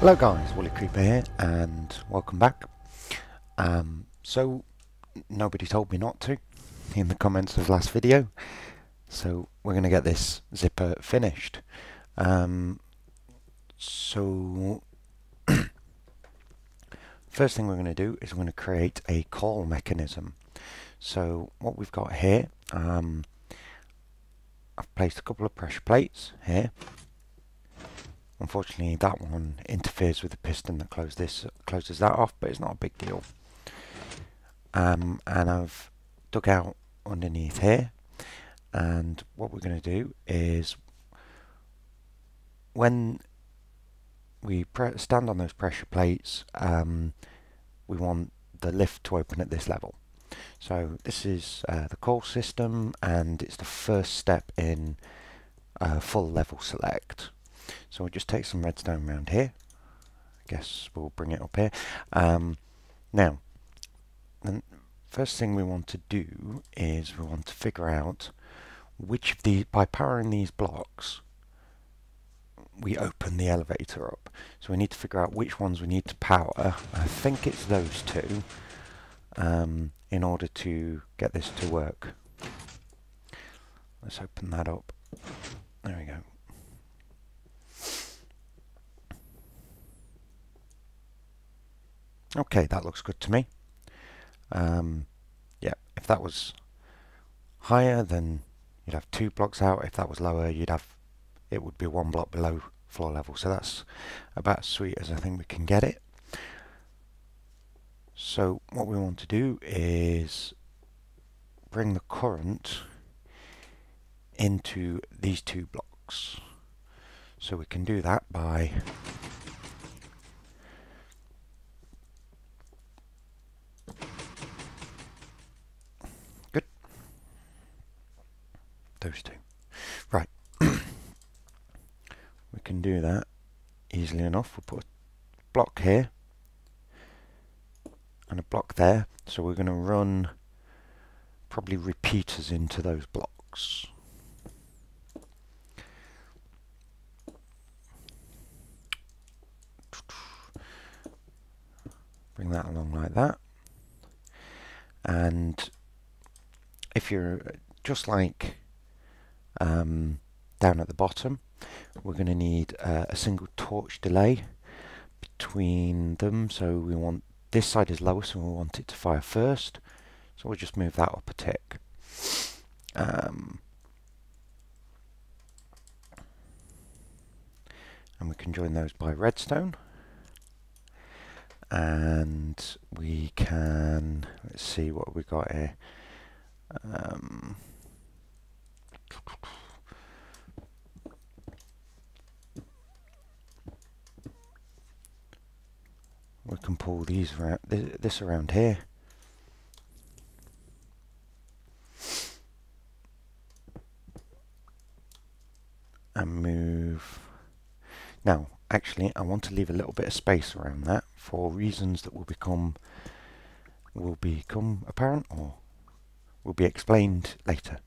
Hello guys, Woolly Creeper here and welcome back. So nobody told me not to in the comments of the last video, so we're going to get this zipper finished. So first thing we're going to do is we're going to create a call mechanism. So what we've got here, I've placed a couple of pressure plates here. Unfortunately, that one interferes with the piston that closes that off, but it's not a big deal. And I've dug out underneath here, and what we're going to do is when we stand on those pressure plates, we want the lift to open at this level. So this is the call system, and it's the first step in full level select. So we'll just take some redstone around here. I guess we'll bring it up here. Now, the first thing we want to do is we want to figure out which of these, by powering these blocks, we open the elevator up. So we need to figure out which ones we need to power. I think it's those two, in order to get this to work. Let's open that up. There we go. Okay, that looks good to me. Yeah, if that was higher, then you'd have 2 blocks out. If that was lower, it would be 1 block below floor level. So that's about as sweet as I think we can get it. So what we want to do is bring the current into these 2 blocks. So we can do that by those 2. Right. We can do that easily enough. We'll put a block here and a block there. So we're going to run probably repeaters into those blocks. Bring that along like that. And if you're just like down at the bottom, we're going to need a single torch delay between them. So we want this side is lowest and we want it to fire first. So we'll just move that up a tick. And we can join those by redstone. And we can, let's see what we got here. We can pull these around, this around here. And move. Now, actually, I want to leave a little bit of space around that for reasons that will become apparent or will be explained later.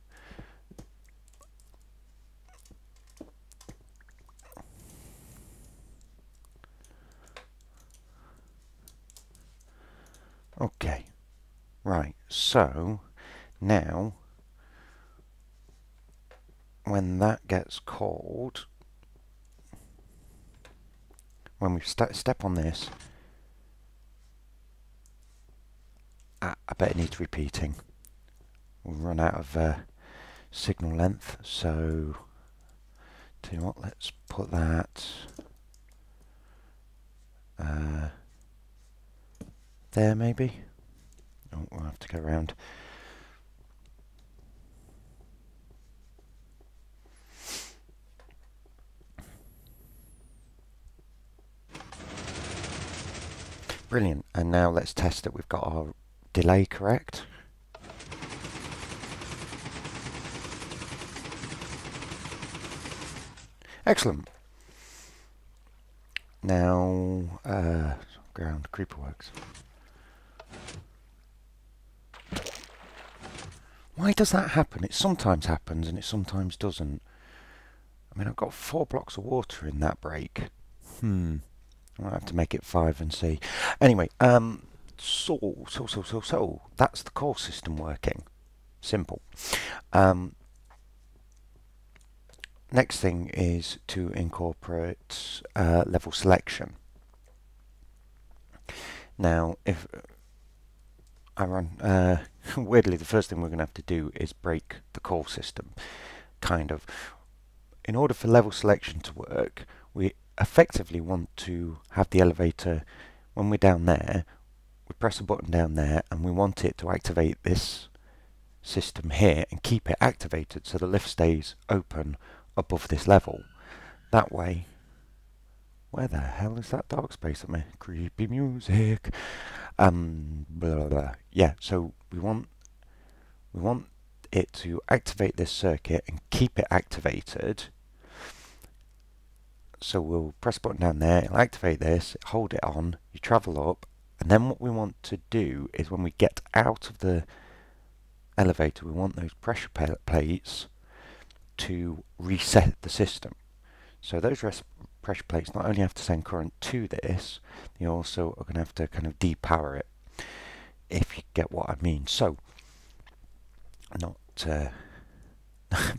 Okay, right, so now when that gets called, when we step on this, I bet it needs repeating. We'll run out of signal length, so tell you what, let's put that there maybe. Oh, we'll have to go around. Brilliant, and now let's test that we've got our delay correct. Excellent. Now, ground, creeper works. Why does that happen? It sometimes happens and it sometimes doesn't. I mean, I've got 4 blocks of water in that break. I'll have to make it 5 and see. Anyway, so that's the core system working. Simple. Next thing is to incorporate level selection. Now, if I run, weirdly, the first thing we're going to have to do is break the core system, kind of. In order for level selection to work, we effectively want to have the elevator, when we're down there, we press a button down there and we want it to activate this system here and keep it activated so the lift stays open above this level. That way, where the hell is that dark space at me? Creepy music. Blah, blah, blah. Yeah, so we want it to activate this circuit and keep it activated. So we'll press a button down there, it'll activate this, hold it on, you travel up, and then what we want to do is when we get out of the elevator, we want those pressure plates to reset the system. So those pressure plates not only have to send current to this, they also are going to have to kind of depower it, if you get what I mean. So, not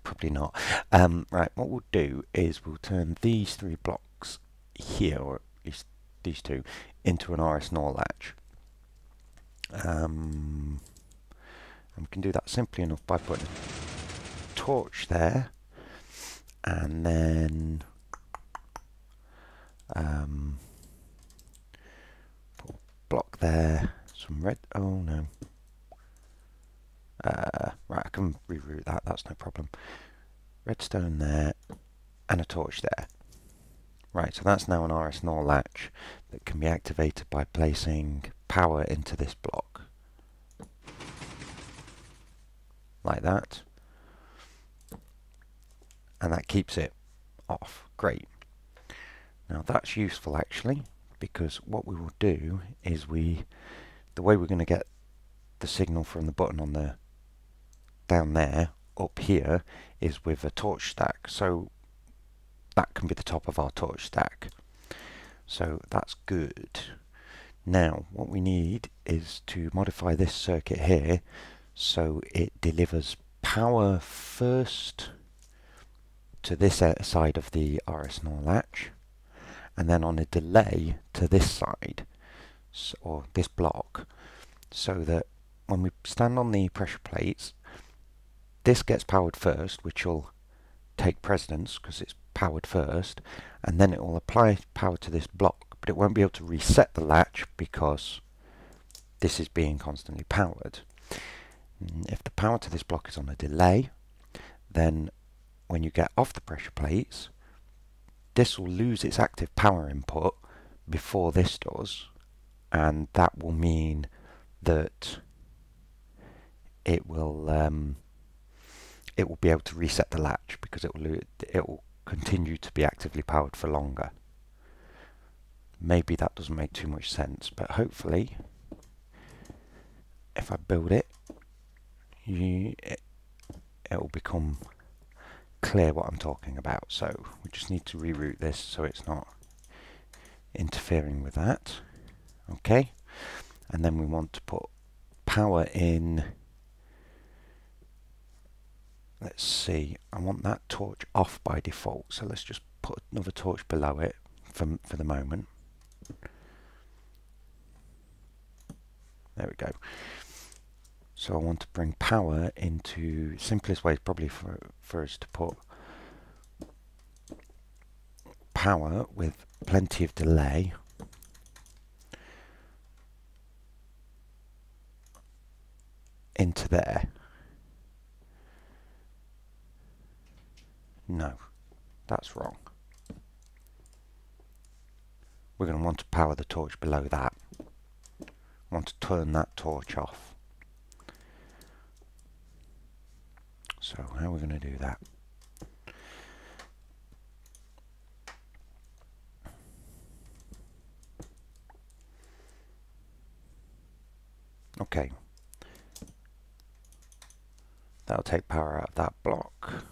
probably not. Right, what we'll do is we'll turn these 3 blocks here, or at least these 2, into an RS NOR latch. And we can do that simply enough by putting a torch there, and then put a block there, some red, oh no. Right, I can reroute that, that's no problem. Redstone there, and a torch there. Right, so that's now an RS NOR latch that can be activated by placing power into this block. Like that. And that keeps it off. Great. Now that's useful actually, because what we will do is the way we're going to get the signal from the button on the down there up here is with a torch stack. So that can be the top of our torch stack. So that's good. Now what we need is to modify this circuit here so it delivers power first to this side of the RS NOR latch, and then on a delay to this side, or this block, so that when we stand on the pressure plates, this gets powered first, which will take precedence because it's powered first, and then it will apply power to this block, but it won't be able to reset the latch because this is being constantly powered. If the power to this block is on a delay, then when you get off the pressure plates, this will lose its active power input before this does, and that will mean that it will be able to reset the latch because it will continue to be actively powered for longer. Maybe that doesn't make too much sense, but hopefully if I build it, it will become clear what I'm talking about. So we just need to reroute this so it's not interfering with that. Okay, and then we want to put power in. Let's see, I want that torch off by default, so let's just put another torch below it for the moment. There we go. So I want to bring power into, simplest way is probably for us to put power with plenty of delay into there. No, that's wrong. We're going to want to power the torch below that. Want to turn that torch off. So how are we going to do that? Okay. That'll take power out of that block.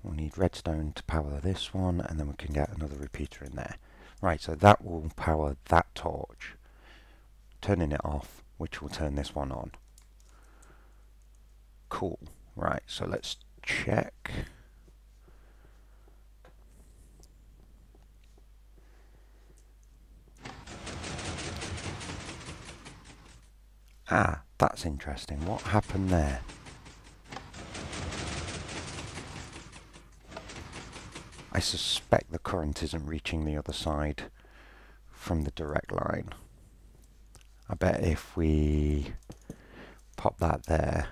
We'll need redstone to power this one, and then we can get another repeater in there. Right, so that will power that torch, turning it off, which will turn this one on. Cool. Right, so let's check. Ah, that's interesting. What happened there? I suspect the current isn't reaching the other side from the direct line. I bet if we pop that there,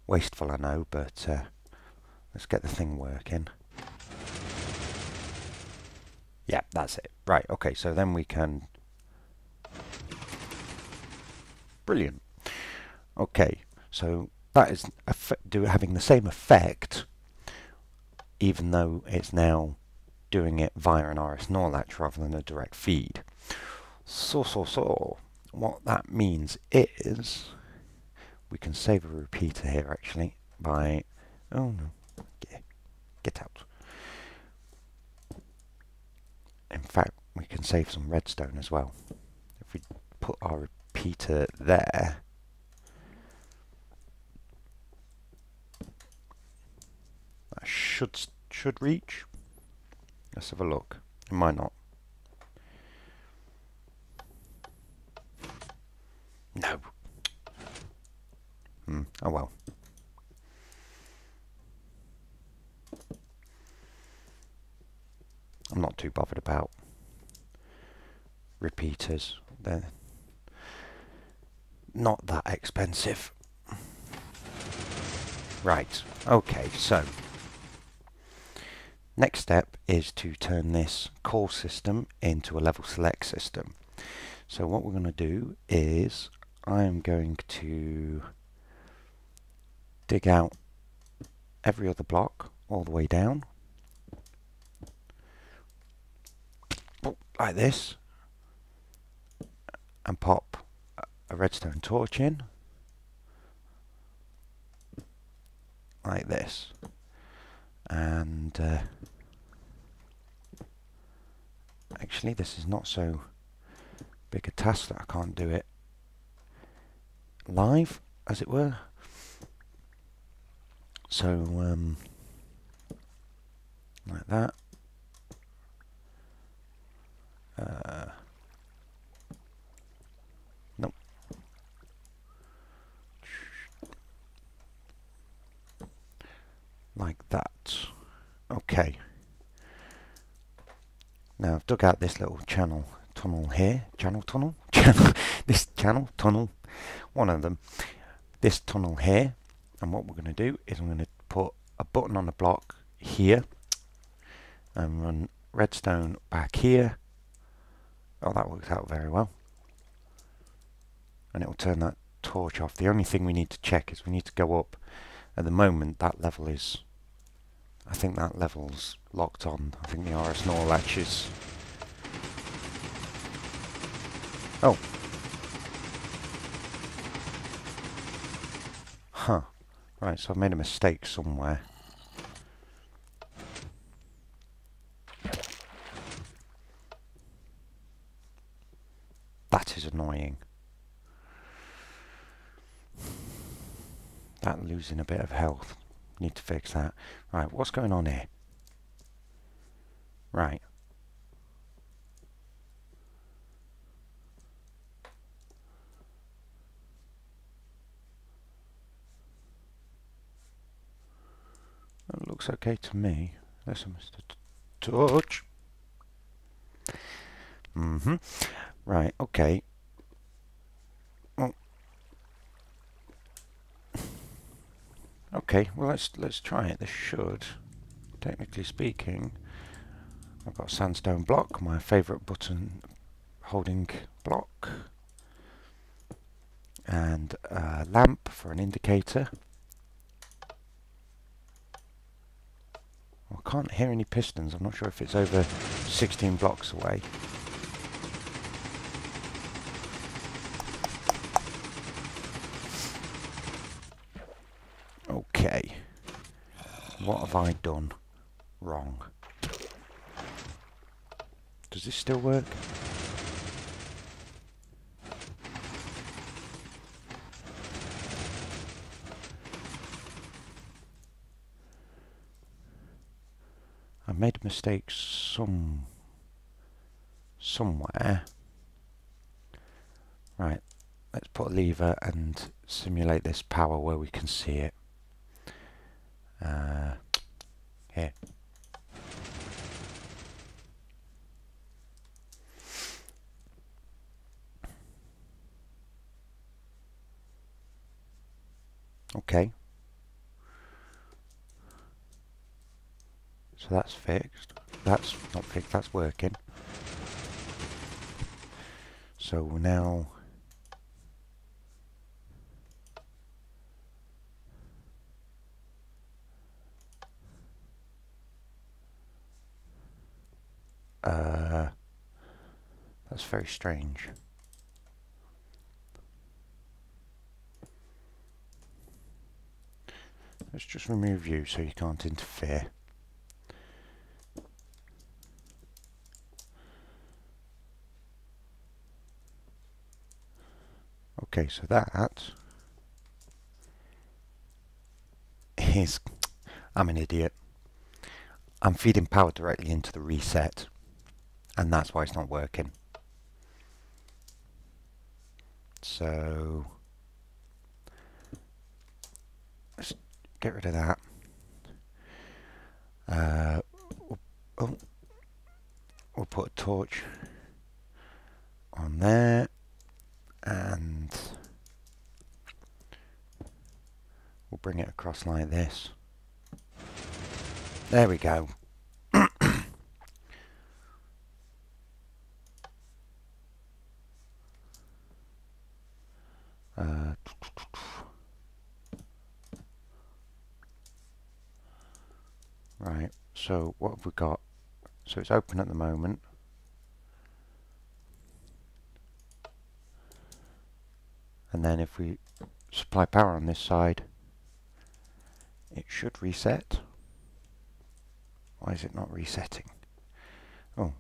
wasteful I know, but let's get the thing working. Yeah, that's it. Right, okay, so then we can... Brilliant. Okay, so that is having the same effect, even though it's now doing it via an RS NOR latch rather than a direct feed. So, what that means is we can save a repeater here actually by, oh no, get out. In fact, we can save some redstone as well. If we put our repeater there, that should reach. Let's have a look. It might not. No. Oh well. I'm not too bothered about repeaters. They're not that expensive. Right. Okay, so next step is to turn this core system into a level select system. So what we're going to do is I'm going to dig out every other block all the way down, like this, and pop a redstone torch in, like this. And actually this is not so big a task that I can't do it live, as it were. So like that. Nope. Like that. Okay. Now I've dug out this little tunnel here. This channel tunnel. One of them. This tunnel here. And what we're going to do is I'm going to put a button on the block here and run redstone back here. Oh, that works out very well. And it will turn that torch off. The only thing we need to check is we need to go up. At the moment, that level is... I think that level's locked on. I think the RS NOR latch is... Oh. Huh. Right, so I've made a mistake somewhere. That is annoying. That losing a bit of health. Need to fix that. Right, what's going on here? Right. That looks okay to me. There's a Mr. Torch. Right, okay. Well, okay, well let's try it. This should, technically speaking, I've got a sandstone block, my favourite button holding block, and a lamp for an indicator. I can't hear any pistons. I'm not sure if it's over 16 blocks away. Okay. What have I done wrong? Does this still work? I made a mistake somewhere. Right, let's put a lever and simulate this power where we can see it. Here. Okay. So that's fixed. That's not fixed, that's working. So now that's very strange. Let's just remove you so you can't interfere. Okay, so that is... I'm an idiot. I'm feeding power directly into the reset, and that's why it's not working. So let's get rid of that. We'll put a torch on there, and we'll bring it across like this. There we go. Right, so what have we got? So it's open at the moment. And then if we supply power on this side, it should reset. Why is it not resetting? Oh,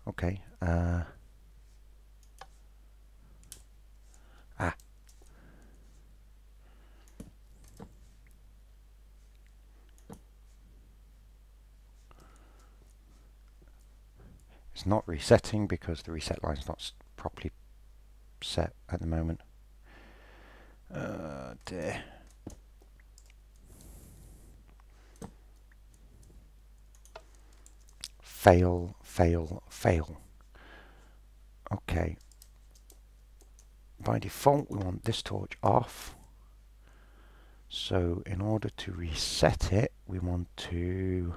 okay. It's not resetting because the reset line is not properly set at the moment. Dear. Fail, fail, fail. Okay. By default, we want this torch off. So in order to reset it, we want to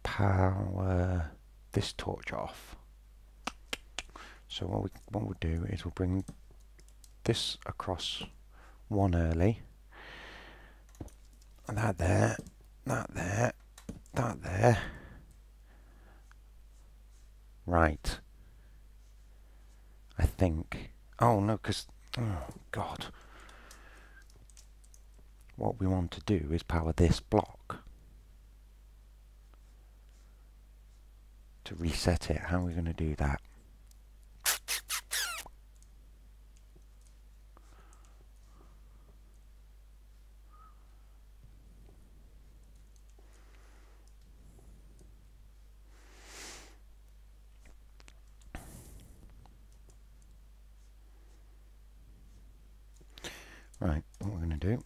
power this torch off. So what we'll do is we'll bring this across one early. That there, that there, that there. Right. I think... Oh no, because... Oh God. What we want to do is power this block. To reset it, how are we going to do that? Right, what we're going to do...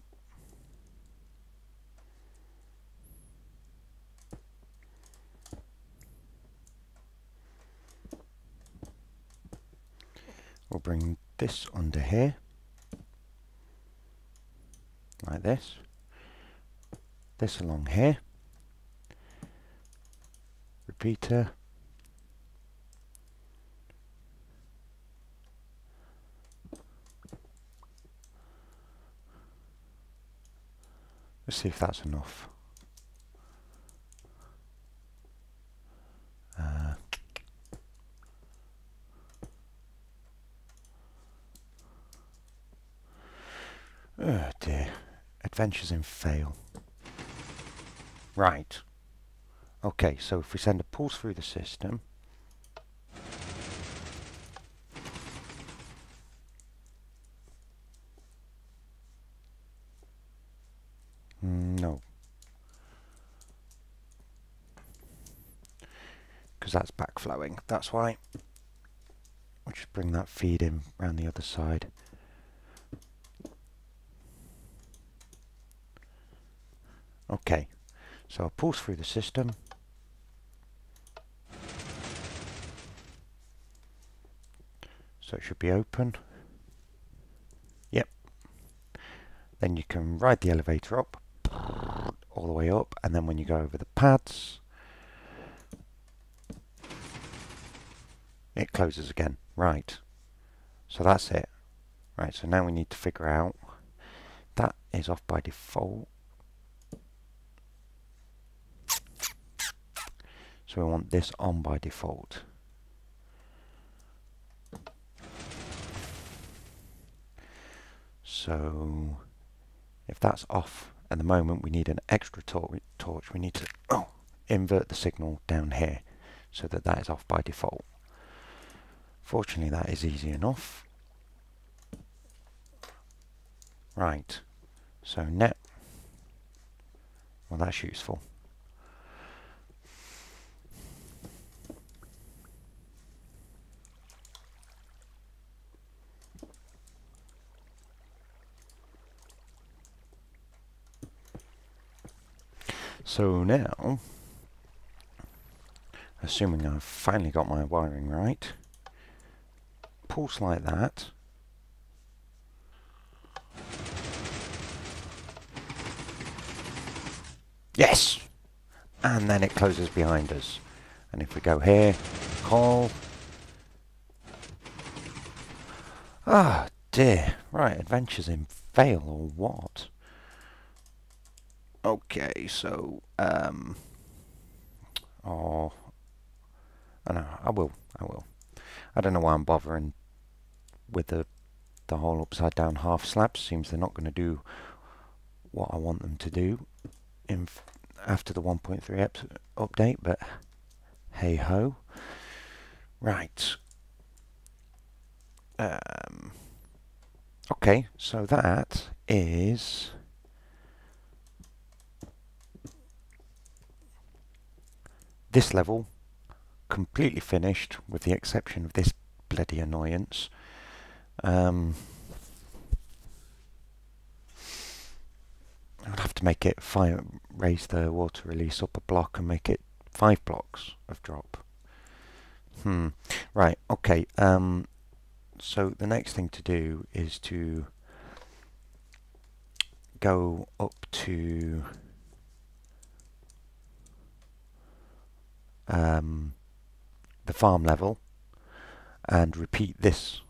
We'll bring this under here, like this. This along here. Repeater. Let's see if that's enough. Oh dear. Adventures in fail. Right. Okay, so if we send a pulse through the system, no, because that's backflowing. That's why. We'll just bring that feed in around the other side. Okay, so I'll pulse through the system. So it should be open. Yep. Then you can ride the elevator up, all the way up, and then when you go over the pads, it closes again. Right. So that's it. Right, so now we need to figure out that is off by default. So we want this on by default. So if that's off at the moment, we need an extra torch. We need to invert the signal down here so that that is off by default. Fortunately, that is easy enough. Right, so net, well, that's useful. So now, assuming I've finally got my wiring right, pulse like that. Yes! And then it closes behind us. And if we go here, call. Ah, dear. Right, adventures in fail or what? Okay, so, oh, I know, I will. I don't know why I'm bothering with the whole upside down half slabs. Seems they're not going to do what I want them to do after the 1.3 update, but hey ho. Right. Okay, so that is this level completely finished, with the exception of this bloody annoyance. I'd have to make it raise the water release up a block and make it 5 blocks of drop. Right, okay. So the next thing to do is to go up to the farm level and repeat this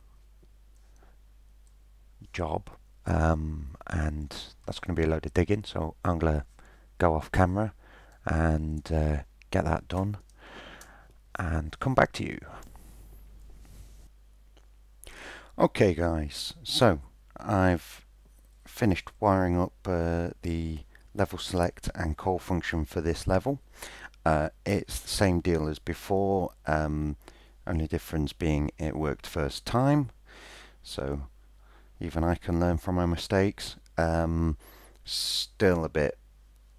job, and that's going to be a load of digging, so I'm going to go off camera and get that done and come back to you. Okay guys, so I've finished wiring up the level select and call function for this level. It's the same deal as before, only difference being it worked first time, so even I can learn from my mistakes. Still a bit,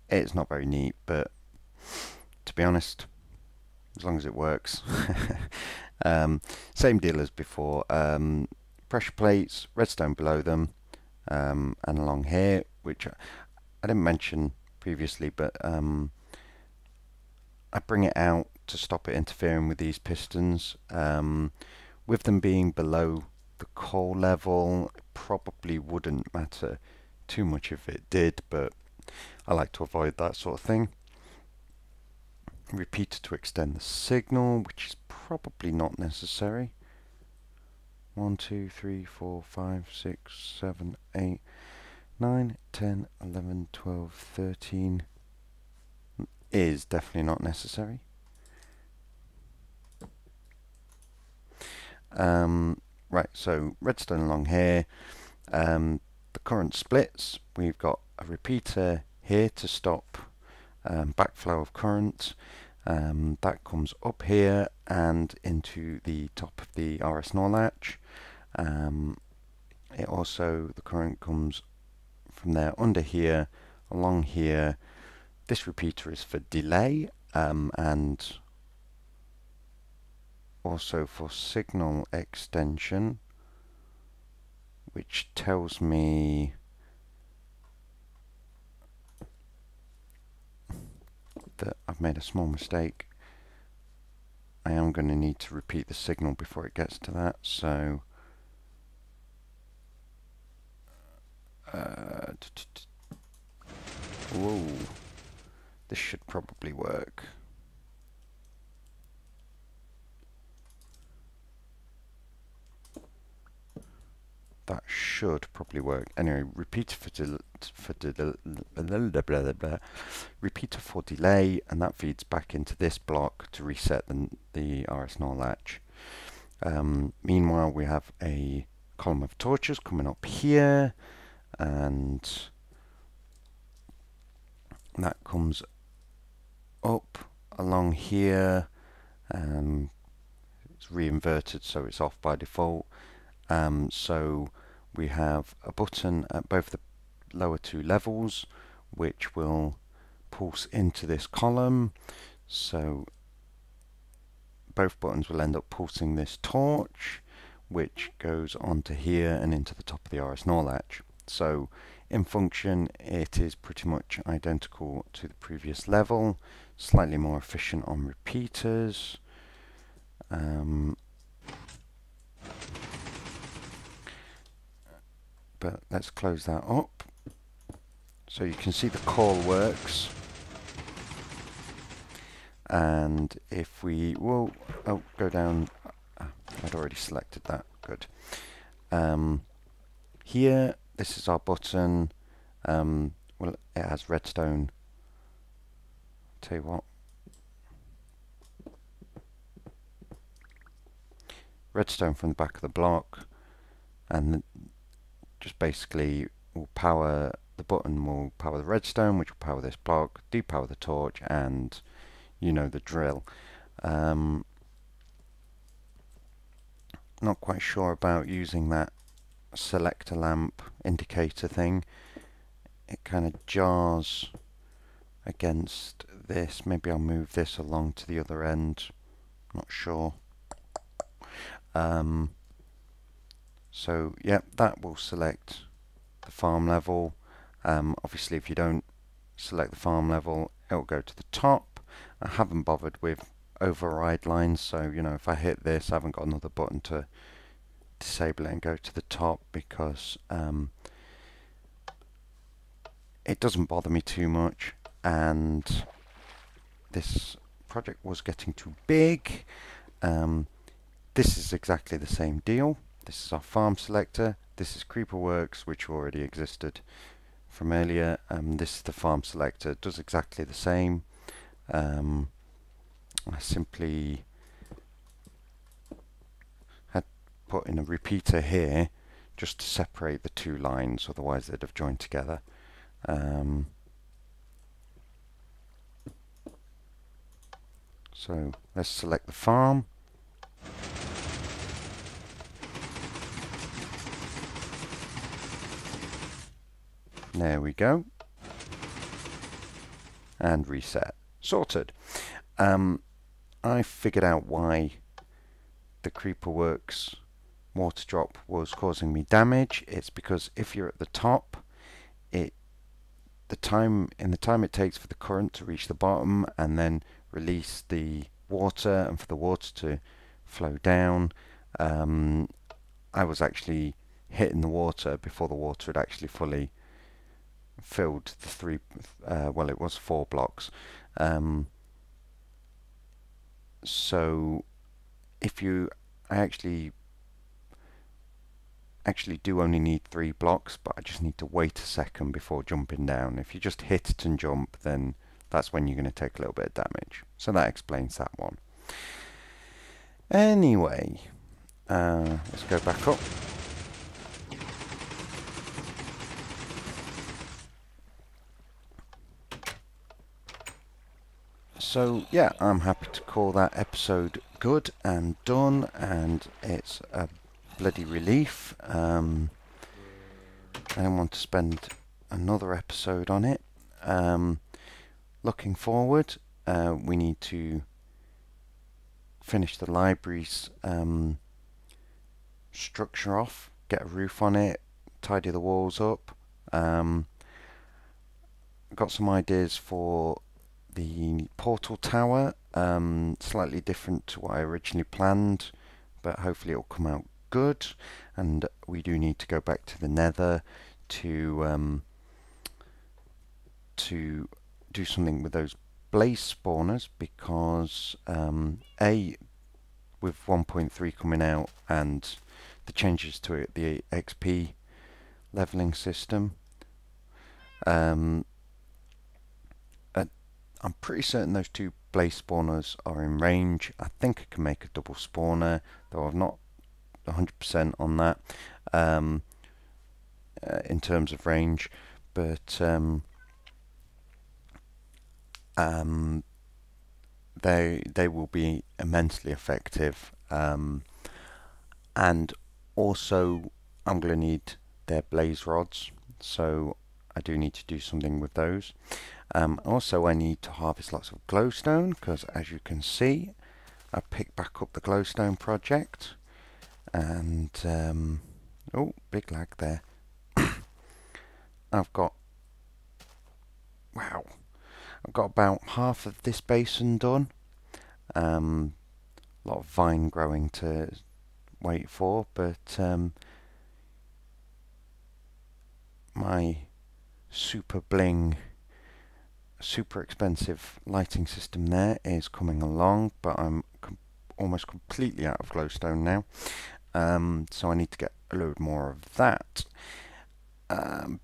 it's not very neat, but to be honest, as long as it works. Same deal as before. Pressure plates, redstone below them, and along here, which I didn't mention previously, but I bring it out to stop it interfering with these pistons. With them being below the coal level, it probably wouldn't matter too much if it did, but I like to avoid that sort of thing. Repeater to extend the signal, which is probably not necessary. 1, 2, 3, 4, 5, 6, 7, 8, 9, 10, 11, 12, 13 is definitely not necessary. Right, so redstone along here. The current splits, we've got a repeater here to stop backflow of current, That comes up here and into the top of the RS NOR latch. It also, the current comes from there under here, along here. This repeater is for delay and also for signal extension, which tells me that I've made a small mistake. I am going to need to repeat the signal before it gets to that, so whoa, this should probably work. That should probably work. Anyway, repeater repeater for delay, and that feeds back into this block to reset the RS NOR latch. Meanwhile, we have a column of torches coming up here, and that comes up along here. It's reinverted, so it's off by default. So we have a button at both the lower two levels which will pulse into this column. So both buttons will end up pulsing this torch, which goes onto here and into the top of the RS NOR latch. So in function it is pretty much identical to the previous level, slightly more efficient on repeaters. But let's close that up. So you can see the call works. And if we will go down, I'd already selected that, good. Here, this is our button. Well, it has redstone. Tell you what. Redstone from the back of the block, and just basically will power the button, will power the redstone, which will power this block, depower the torch, and you know the drill. Not quite sure about using that selector lamp indicator thing. It kind of jars against this. Maybe I'll move this along to the other end. Not sure. So yeah, that will select the farm level. Obviously if you don't select the farm level, it will go to the top. I haven't bothered with override lines, so you know, if I hit this, I haven't got another button to disable it and go to the top, because it doesn't bother me too much. And this project was getting too big. This is exactly the same deal. This is our farm selector. This is CreeperWorks, which already existed from earlier. This is the farm selector. It does exactly the same. I simply had put in a repeater here just to separate the two lines, otherwise they'd have joined together. So let's select the farm. There we go. And reset. Sorted. I figured out why the CreeperWorks water drop was causing me damage. It's because if you're at the top, in the time it takes for the current to reach the bottom and then release the water and for the water to flow down, I was actually hitting the water before the water had actually fully filled the three, well, it was 4 blocks. So if you actually do only need 3 blocks, but I just need to wait a second before jumping down. If you just hit it and jump, then that's when you're going to take a little bit of damage. So that explains that one. Anyway, let's go back up. So yeah, I'm happy to call that episode good and done, and it's a bloody relief. I don't want to spend another episode on it. Looking forward, we need to finish the library's structure off, get a roof on it, tidy the walls up. Got some ideas for the portal tower, slightly different to what I originally planned, but hopefully it'll come out good. And we do need to go back to the Nether to do something with those blaze spawners, because A, with 1.3 coming out and the changes to it, the XP leveling system, I'm pretty certain those two blaze spawners are in range. I think I can make a double spawner, though I'm not 100% on that in terms of range, but they will be immensely effective, and also I'm going to need their blaze rods, so I do need to do something with those. Also, I need to harvest lots of glowstone, because as you can see, I picked back up the glowstone project, and oh, big lag there. I've got about half of this basin done. A lot of vine growing to wait for, but my super bling, super expensive lighting system there is coming along, but I'm almost completely out of glowstone now, so I need to get a load more of that.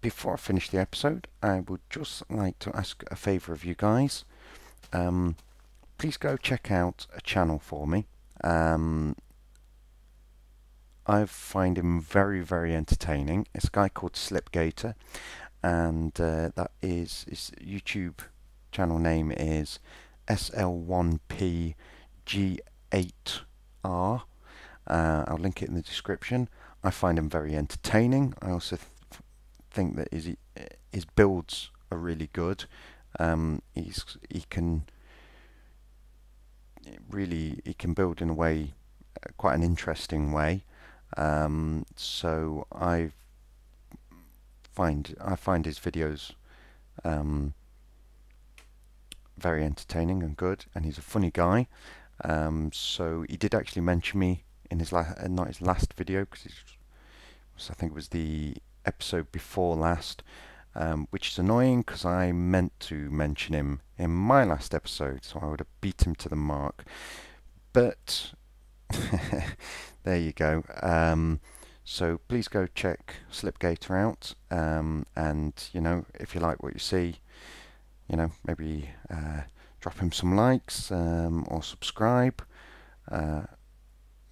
Before I finish the episode, I would just like to ask a favour of you guys. Please go check out a channel for me. I find him very, very entertaining. It's a guy called Slipgator, and that is his YouTube channel name is SL1PG8R. I'll link it in the description. I find him very entertaining. I also think that his builds are really good. He can build in a way, quite an interesting way. So I find his videos very entertaining and good, and he's a funny guy. So he did actually mention me in his not his last video, because I think it was the episode before last, which is annoying because I meant to mention him in my last episode, so I would have beat him to the mark. But there you go. So please go check Slipgator out, and if you like what you see, maybe drop him some likes, or subscribe.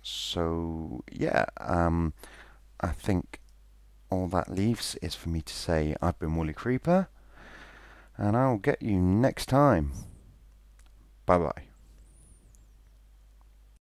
So yeah, I think all that leaves is for me to say I've been Woolly Creeper, and I'll get you next time. Bye bye.